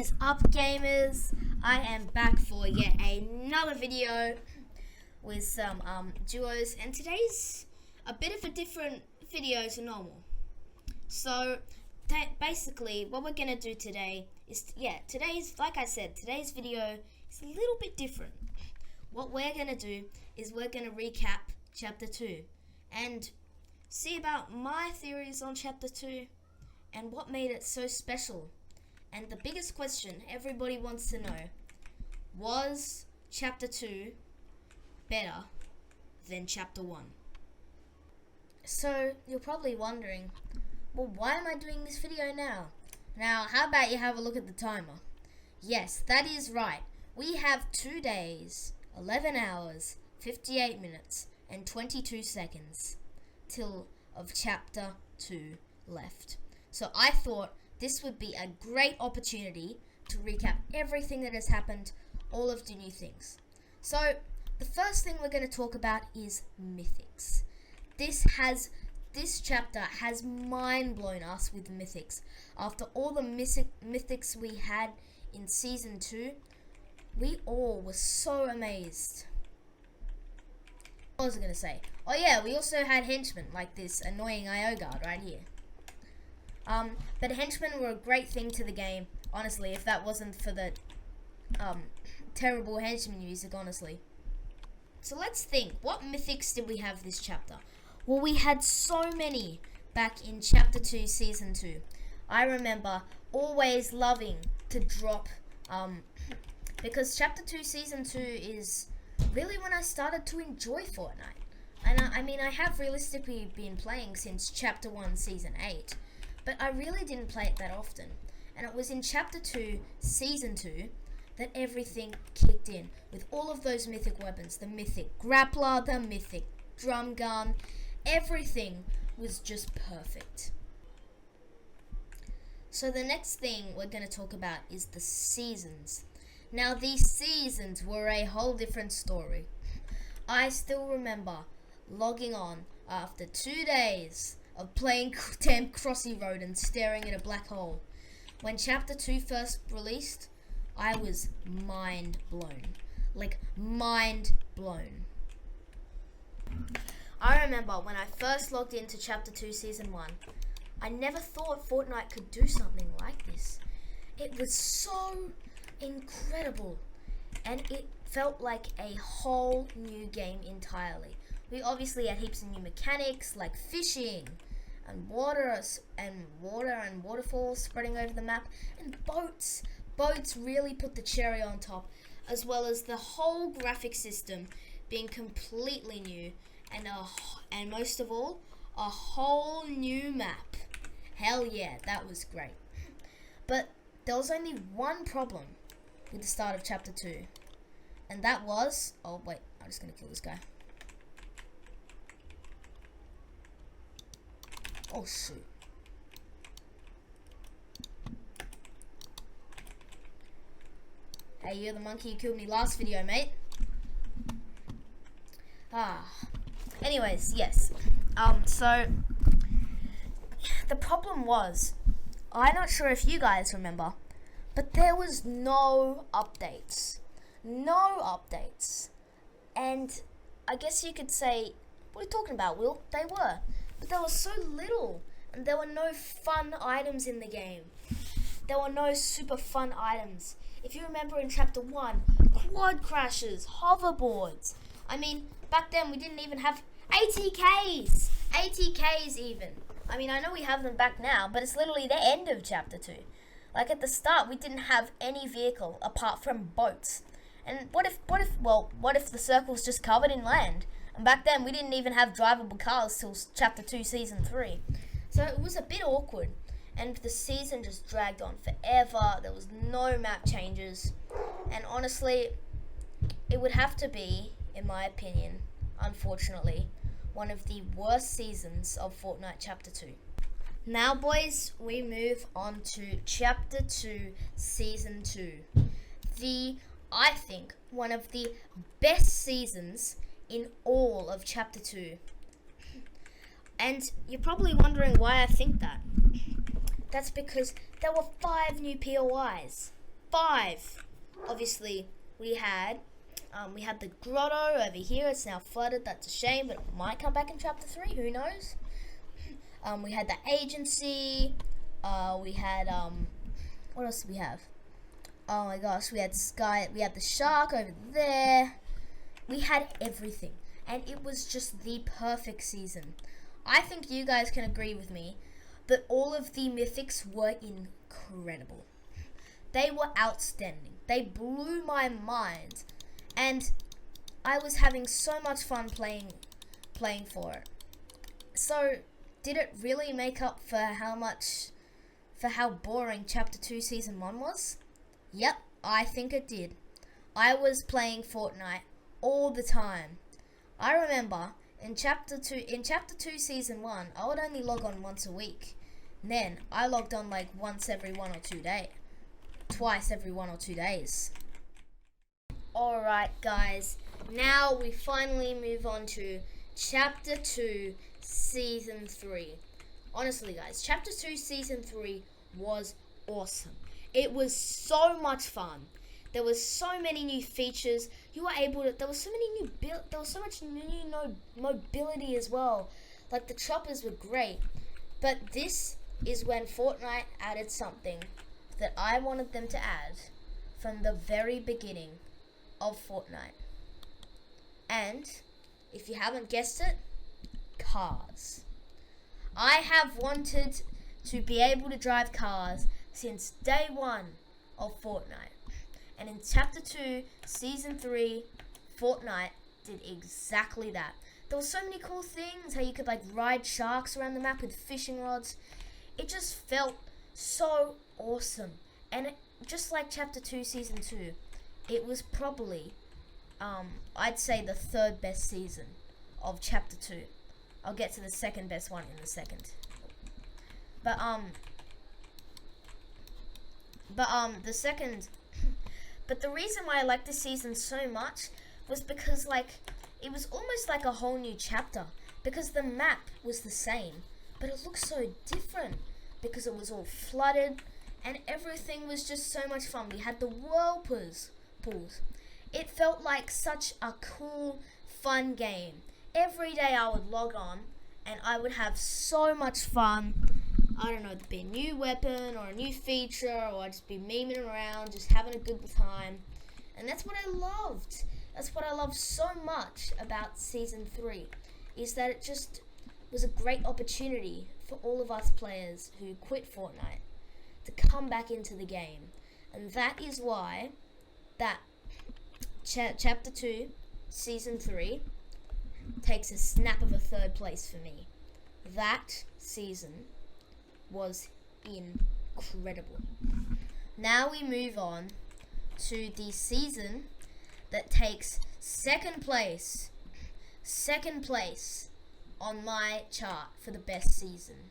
Is up, gamers? I am back for yet another video with some duos, and today's a bit of a different video to normal. So basically what we're gonna do today is today's video is a little bit different. What we're gonna do is we're gonna recap chapter 2 and see about my theories on chapter 2 and what made it so special. And the biggest question everybody wants to know, was chapter 2 better than chapter 1? So you're probably wondering, well, why am I doing this video now? Now, how about you have a look at the timer? Yes, that is right. We have 2 days, 11 hours, 58 minutes, and 22 seconds till of chapter 2 left. So I thought this would be a great opportunity to recap everything that has happened, all of the new things. So the first thing we're going to talk about is mythics. This chapter has mind blown us with mythics. After all the mythics we had in season 2, we all were so amazed. What was I going to say? Oh yeah, we also had henchmen like this annoying IO guard right here. But henchmen were a great thing to the game, honestly, if that wasn't for the terrible henchman music, honestly. So let's think, what mythics did we have this chapter? Well, we had so many back in chapter 2, season 2. I remember always loving to drop, because chapter 2, season 2 is really when I started to enjoy Fortnite. And I have realistically been playing since chapter 1, season 8. But I really didn't play it that often. And it was in chapter 2, season 2, that everything kicked in. With all of those mythic weapons. The mythic grappler, the mythic drum gun. Everything was just perfect. So the next thing we're going to talk about is the seasons. Now these seasons were a whole different story. I still remember logging on after 2 days of playing damn Crossy Road and staring at a black hole. When chapter 2 first released, I was mind blown. Like, mind blown. I remember when I first logged into chapter 2 season 1, I never thought Fortnite could do something like this. It was so incredible, and it felt like a whole new game entirely. We obviously had heaps of new mechanics like fishing and water and waterfalls spreading over the map, and boats. Boats really put the cherry on top, as well as the whole graphic system being completely new, and most of all, a whole new map. Hell yeah, that was great. But there was only one problem with the start of chapter 2, and that was, oh wait, I'm just gonna kill this guy. Oh shoot. Hey, you're the monkey who killed me last video, mate. Anyways, yes. So the problem was, I'm not sure if you guys remember, but there was no updates. No updates. And I guess you could say, what are you talking about, Will? They were. But there was so little, and there were no fun items in the game. There were no super fun items. If you remember in chapter 1, quad crashes, hoverboards. I mean, back then we didn't even have ATKs. ATKs even. I mean, I know we have them back now, but it's literally the end of chapter 2. Like at the start, we didn't have any vehicle apart from boats. And what if the circle's just covered in land? And back then, we didn't even have drivable cars till chapter 2, season 3. So it was a bit awkward. And the season just dragged on forever. There was no map changes. And honestly, it would have to be, in my opinion, unfortunately, one of the worst seasons of Fortnite Chapter 2. Now, boys, we move on to Chapter 2, Season 2. I think, one of the best seasons in all of Chapter 2. And you're probably wondering why I think that. That's because there were 5 new POIs. 5, obviously we had the grotto over here. It's now flooded. That's a shame, but it might come back in chapter 3. Who knows? We had the agency. We had what else did we have? Oh my gosh, we had Sky. We had the shark over there. We had everything, and it was just the perfect season. I think you guys can agree with me that all of the mythics were incredible. They were outstanding. They blew my mind, and I was having so much fun playing for it. So, did it really make up for how boring Chapter 2 Season 1 was? Yep, I think it did. I was playing Fortnite all the time. I remember in Chapter 2 Season 1, I would only log on once a week. Then I logged on like twice every 1 or 2 days. Alright guys, now we finally move on to Chapter 2 Season 3. Honestly guys, Chapter 2 Season 3 was awesome. It was so much fun. There was so many new features. There was so much new mobility as well. Like the choppers were great. But this is when Fortnite added something that I wanted them to add from the very beginning of Fortnite. And if you haven't guessed it, cars. I have wanted to be able to drive cars since day 1 of Fortnite. And in Chapter 2, Season 3, Fortnite did exactly that. There were so many cool things, how you could like ride sharks around the map with fishing rods. It just felt so awesome. And just like Chapter 2, Season 2, it was probably, I'd say the 3rd best season of Chapter 2. I'll get to the 2nd best one in a second. But the reason why I liked this season so much was because like it was almost like a whole new chapter, because the map was the same, but it looked so different because it was all flooded and everything was just so much fun. We had the whirlpools. It felt like such a cool, fun game. Every day I would log on and I would have so much fun. I don't know, it'd be a new weapon or a new feature, or I'd just be memeing around, just having a good time. And that's what I loved. That's what I loved so much about Season 3, is that it just was a great opportunity for all of us players who quit Fortnite to come back into the game. And that is why that Chapter 2, Season 3 takes a snap of a 3rd place for me. That season was incredible. Now we move on to the season that takes second place on my chart for the best season.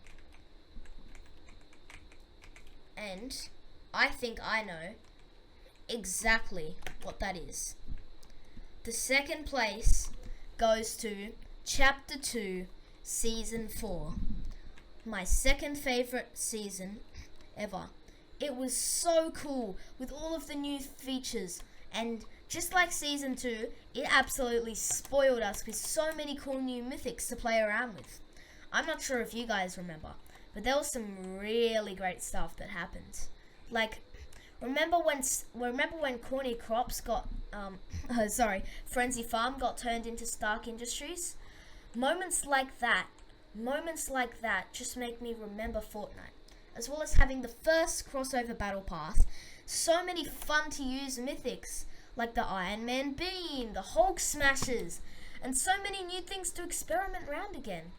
And I think I know exactly what that is. The second place goes to Chapter 2, Season 4. My second favorite season ever. It was so cool with all of the new features, and just like Season 2, it absolutely spoiled us with so many cool new mythics to play around with. I'm not sure if you guys remember, but there was some really great stuff that happened. Like, remember when Corny Crops got Frenzy Farm got turned into Stark Industries? Moments like that just make me remember Fortnite, as well as having the first crossover battle pass. So many fun to use mythics, like the Iron Man Beam, the Hulk Smashes, and so many new things to experiment around again.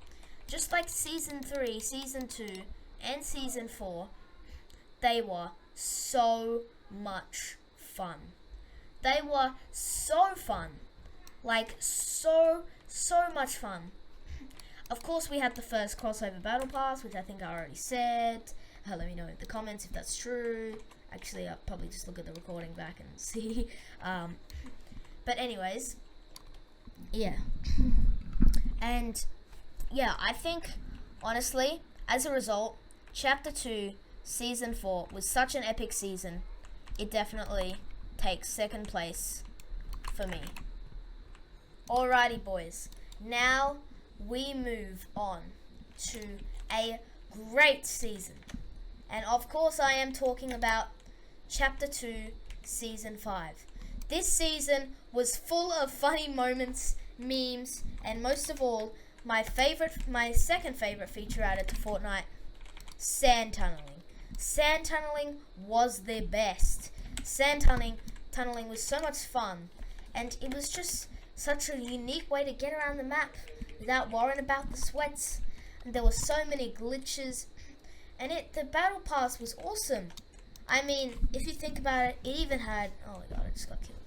Just like Season 3, Season 2, and Season 4, they were so much fun. They were so fun. Like, so much fun. Of course, we had the first crossover battle pass, which I think I already said. Let me know in the comments if that's true. Actually, I'll probably just look at the recording back and see. But anyways, yeah. And yeah, I think, honestly, as a result, Chapter 2, Season 4 was such an epic season. it definitely takes second place for me. Alrighty, boys. Now we move on to a great season. And of course I am talking about Chapter 2, Season 5. This season was full of funny moments, memes, and most of all, my second favorite feature added to Fortnite, sand tunneling. Sand tunneling was the best. Sand tunneling was so much fun, and it was just such a unique way to get around the map without worrying about the sweats. And there were so many glitches, and the battle pass was awesome. I mean, if you think about it, it even had, oh my god, I just got killed.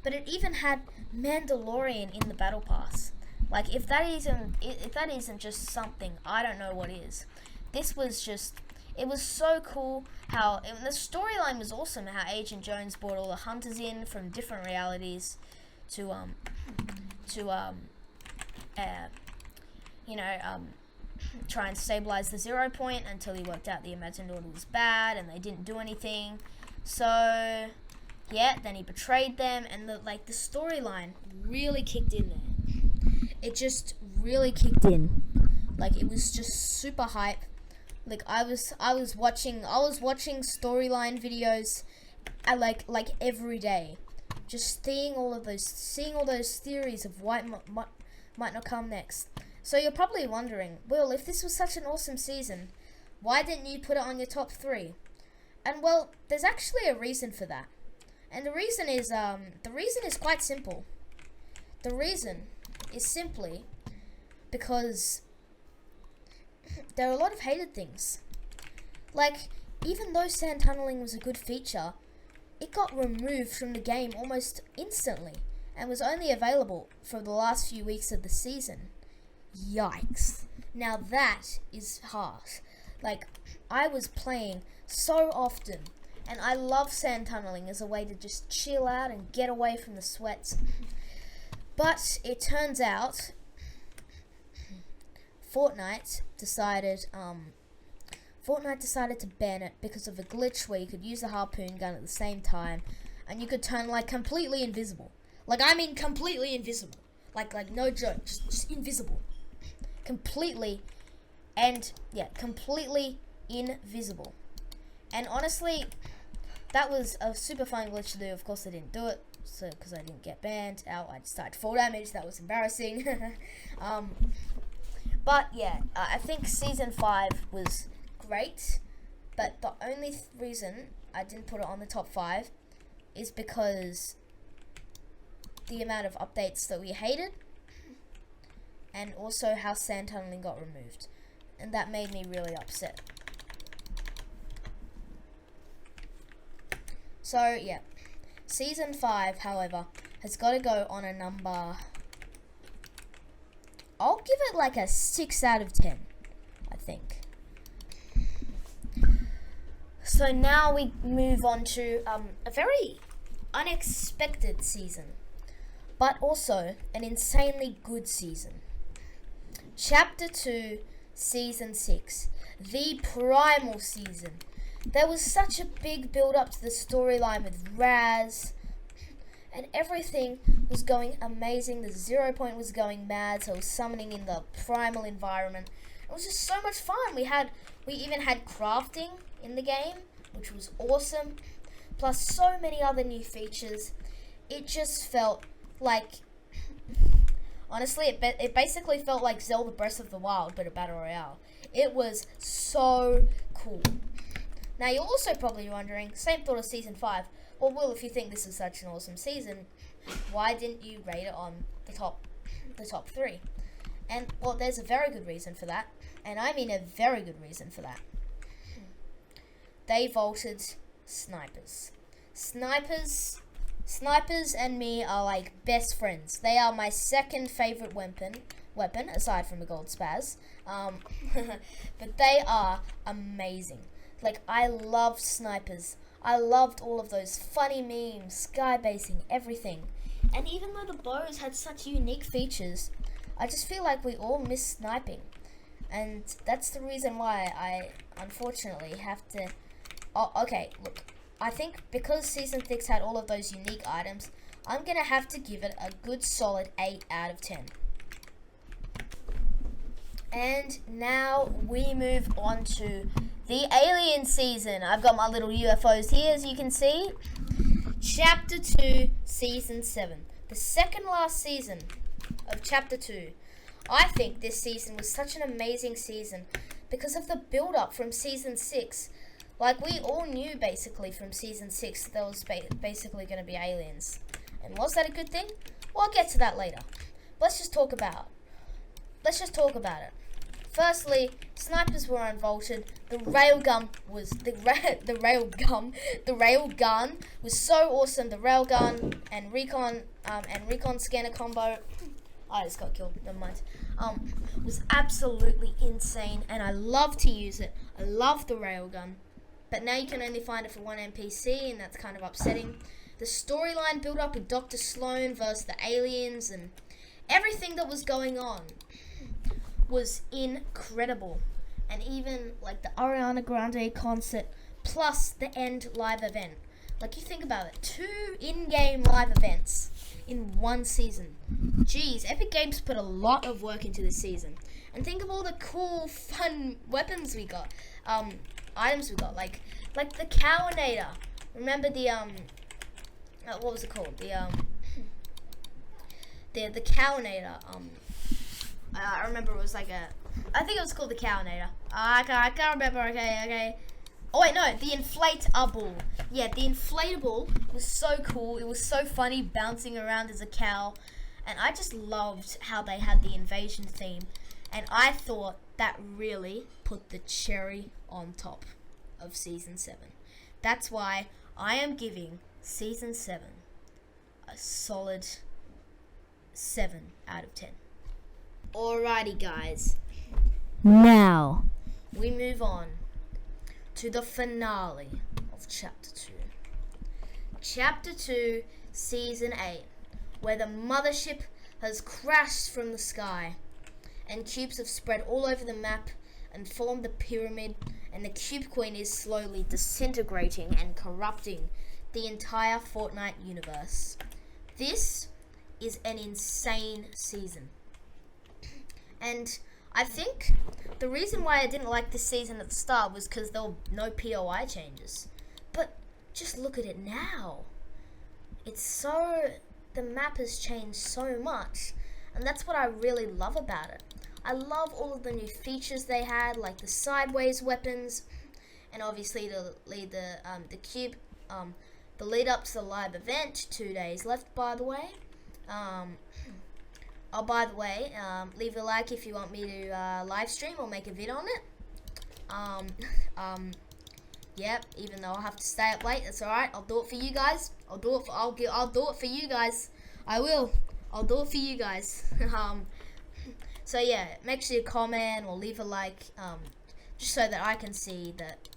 But it even had Mandalorian in the battle pass. Like, if that isn't just something, I don't know what is. This was just, it was so cool how, the storyline was awesome, how Agent Jones brought all the hunters in from different realities to try and stabilize the 0 point until he worked out the imagined order was bad and they didn't do anything. So yeah, then he betrayed them, and the storyline really kicked in there. It just really kicked in. Like, it was just super hype. Like, I was watching storyline videos like every day, just seeing all those theories of what might not come next. So you're probably wondering, Will, if this was such an awesome season, why didn't you put it on your top 3? And well, there's actually a reason for that. And the reason is quite simple. The reason is simply because there are a lot of hated things. Like, even though sand tunneling was a good feature, it got removed from the game almost instantly and was only available for the last few weeks of the season. Yikes. Now that is harsh. Like, I was playing so often, and I love sand tunneling as a way to just chill out and get away from the sweats. But it turns out Fortnite decided to ban it because of a glitch where you could use the harpoon gun at the same time, and you could turn completely invisible. Like, I mean completely invisible. Like no joke, just invisible. Completely invisible. And honestly, that was a super fun glitch to do. Of course I didn't do it, so because I didn't get banned. Ow, I just died 4 damage. That was embarrassing. But yeah, I think Season 5 was great, but the only reason I didn't put it on the top 5 is because the amount of updates that we hated, and also how sand tunneling got removed, and that made me really upset. So yeah, Season 5, however, has got to go on a number, I'll give it like a 6 out of 10, I think. So now we move on to a very unexpected season, but also an insanely good season. Chapter 2, Season 6, the Primal season. There was such a big build up to the storyline with Raz, and everything was going amazing. The 0 point was going mad, so it was summoning in the Primal environment. It was just so much fun. We even had crafting in the game, which was awesome, plus so many other new features. It just felt like, honestly, it basically felt like Zelda Breath of the Wild, but a Battle Royale. It was so cool. Now, you're also probably wondering, same thought as Season 5, well, Will, if you think this is such an awesome season, why didn't you rate it on the top 3? And, well, there's a very good reason for that, and I mean a very good reason for that. They vaulted snipers. Snipers and me are like best friends. They are my second favorite weapon aside from the gold spaz. But they are amazing. Like, I loved snipers. I loved all of those funny memes, sky basing, everything. And even though the bows had such unique features, I just feel like we all miss sniping. And that's the reason why I unfortunately have to... Oh, okay, look. I think because Season 6 had all of those unique items, I'm going to have to give it a good solid 8 out of 10. And now we move on to the Alien season. I've got my little UFOs here, as you can see. Chapter 2, Season 7. The second last season of Chapter 2. I think this season was such an amazing season because of the build-up from Season 6. Like, we all knew, basically, from Season 6 there was basically going to be aliens. And was that a good thing? Well, I'll get to that later. Let's just talk about it. Firstly, snipers were unvaulted. The railgun was was so awesome. The railgun and recon scanner combo. I just got killed. Never mind. Was absolutely insane, and I love to use it. I love the railgun, but now you can only find it for one NPC, and that's kind of upsetting. The storyline build up with Dr. Sloan versus the aliens and everything that was going on was incredible. And even like the Ariana Grande concert plus the end live event. Like, you think about it, 2 in-game live events in one season. Jeez, Epic Games put a lot of work into this season. And think of all the cool, fun weapons we got, items we got, like the Cowinator. Remember the what was it called? The Cowinator. I remember it was like I think it was called the Cowinator. I can't remember. Okay. Oh wait, no, the inflatable. Yeah, the inflatable was so cool. It was so funny bouncing around as a cow, and I just loved how they had the invasion theme. And I thought that really put the cherry on top of Season 7. That's why I am giving Season 7 a solid 7 out of 10. Alrighty, guys. Now, we move on to the finale of Chapter 2. Chapter 2, Season 8, where the mothership has crashed from the sky, and cubes have spread all over the map and formed the pyramid, and the Cube Queen is slowly disintegrating and corrupting the entire Fortnite universe. This is an insane season. And I think the reason why I didn't like this season at the start was because there were no POI changes. But just look at it now. The map has changed so much, and that's what I really love about it. I love all of the new features they had, like the sideways weapons, and obviously the cube, the lead up to the live event. 2 days left, by the way. By the way, leave a like if you want me to live stream or make a vid on it. Yep. Even though I'll have to stay up late, that's alright. I'll do it for you guys. I'll do it for you guys. I will. I'll do it for you guys. So yeah, make sure you comment or leave a like, just so that I can see that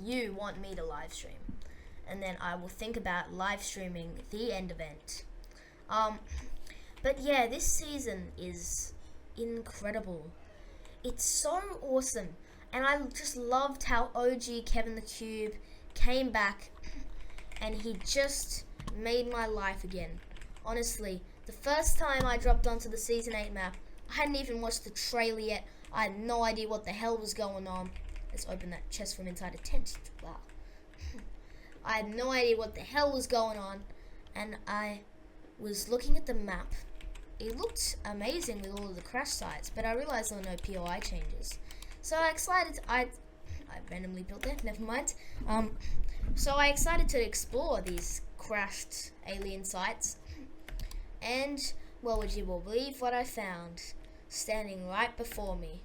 you want me to live stream, and then I will think about live streaming the end event. But yeah, this season is incredible. It's so awesome. And I just loved how OG Kevin the Cube came back and he just made my life again. Honestly, the first time I dropped onto the Season 8 map, I hadn't even watched the trailer yet. I had no idea what the hell was going on. Let's open that chest from inside a tent. Wow. I had no idea what the hell was going on, and I was looking at the map. It looked amazing with all of the crash sites, but I realized there were no POI changes. So I randomly built that, never mind. So I decided to explore these crashed alien sites. And, well, would you believe what I found standing right before me?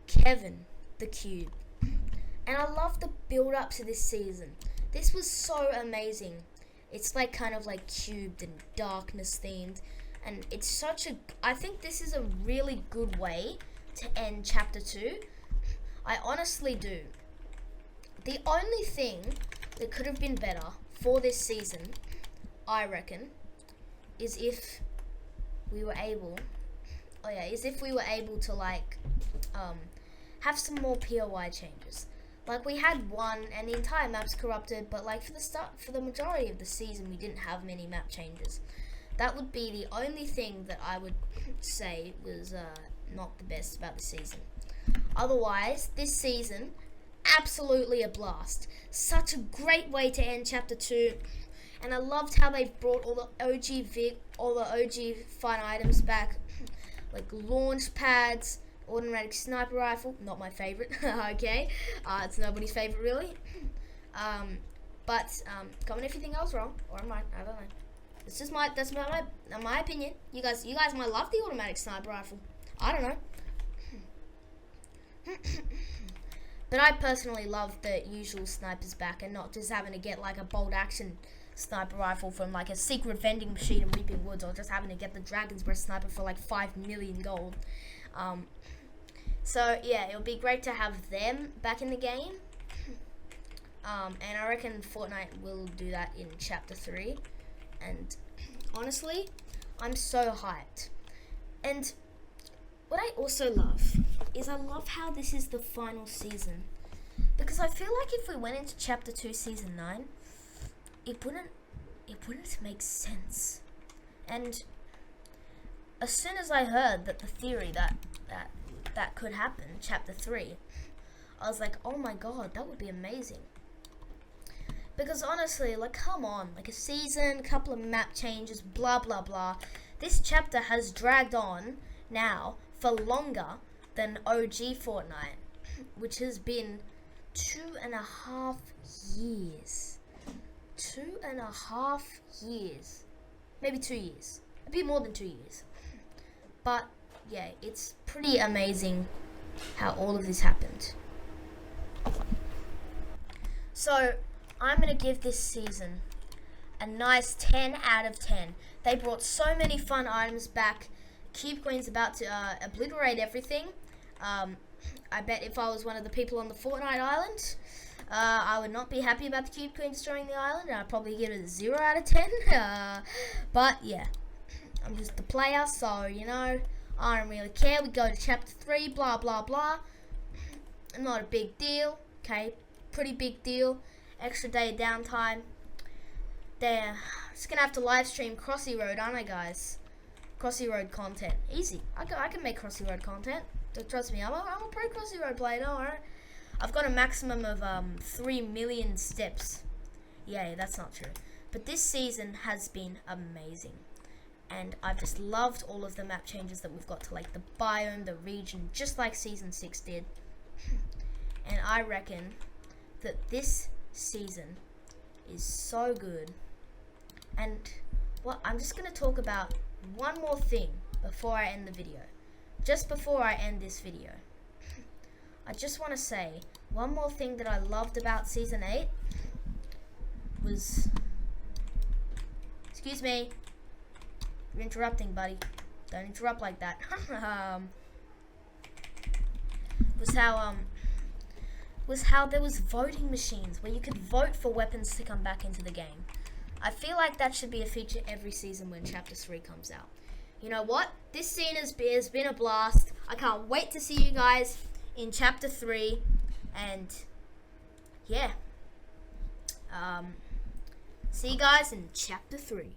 Kevin the Cube. And I love the build up to this season. This was so amazing. It's like kind of like cubed and darkness themed, and it's I think this is a really good way to end Chapter 2. I honestly do. The only thing that could have been better for this season, I reckon, is if we were able to like have some more POI changes. Like, we had one, and the entire map's corrupted, but like for the majority of the season, we didn't have many map changes. That would be the only thing that I would say was not the best about the season. Otherwise, this season, absolutely a blast. Such a great way to end Chapter 2. And I loved how they brought all the OG fun items back. Like launch pads, automatic sniper rifle, not my favorite, okay. It's nobody's favorite really. But comment if you think I was wrong, or I don't know. It's just that's my opinion. You guys might love the automatic sniper rifle. I don't know. But I personally love the usual snipers back, and not just having to get like a bolt action sniper rifle from like a secret vending machine in Weeping Woods, or just having to get the Dragon's Breath sniper for like 5 million gold. So yeah, it would be great to have them back in the game. And I reckon Fortnite will do that in Chapter 3. And honestly, I'm so hyped. And what I also love is I love how this is the final season. Because I feel like if we went into Chapter 2 Season 9, it wouldn't make sense. And as soon as I heard that the theory that could happen, Chapter 3, I was like, oh my god, that would be amazing. Because honestly, like, come on, like a season, couple of map changes, blah blah blah. This chapter has dragged on now for longer than OG Fortnite, which has been 2.5 years. 2.5 years. Maybe 2 years. It'd be more than 2 years. But yeah, it's pretty amazing how all of this happened. So I'm going to give this season a nice 10 out of 10. They brought so many fun items back. Cube Queen's about to obliterate everything. I bet if I was one of the people on the Fortnite island, I would not be happy about the Cube Queen destroying the island. I'd probably give it a 0 out of 10. But yeah, I'm just the player, so you know, I don't really care. We go to Chapter 3, blah blah blah. Not a big deal. Okay, pretty big deal. Extra day of downtime. There, just gonna have to live stream Crossy Road, aren't I, guys? Crossy Road content, easy. I can make Crossy Road content. Trust me, I'm a pro Crossy Road player. Don't worry. I've got a maximum of 3 million steps. Yeah, that's not true. But this season has been amazing, and I've just loved all of the map changes that we've got to, like the biome, the region, just like Season 6 did. And I reckon that this season is so good. And well, I'm just going to talk about one more thing before I end the video. Just before I end this video, I just want to say one more thing that I loved about Season 8 was... Excuse me. You're interrupting, buddy. Don't interrupt like that. was how there was voting machines where you could vote for weapons to come back into the game. I feel like that should be a feature every season when Chapter 3 comes out. You know what? This scene has been a blast. I can't wait to see you guys in Chapter 3. And yeah. See you guys in Chapter 3.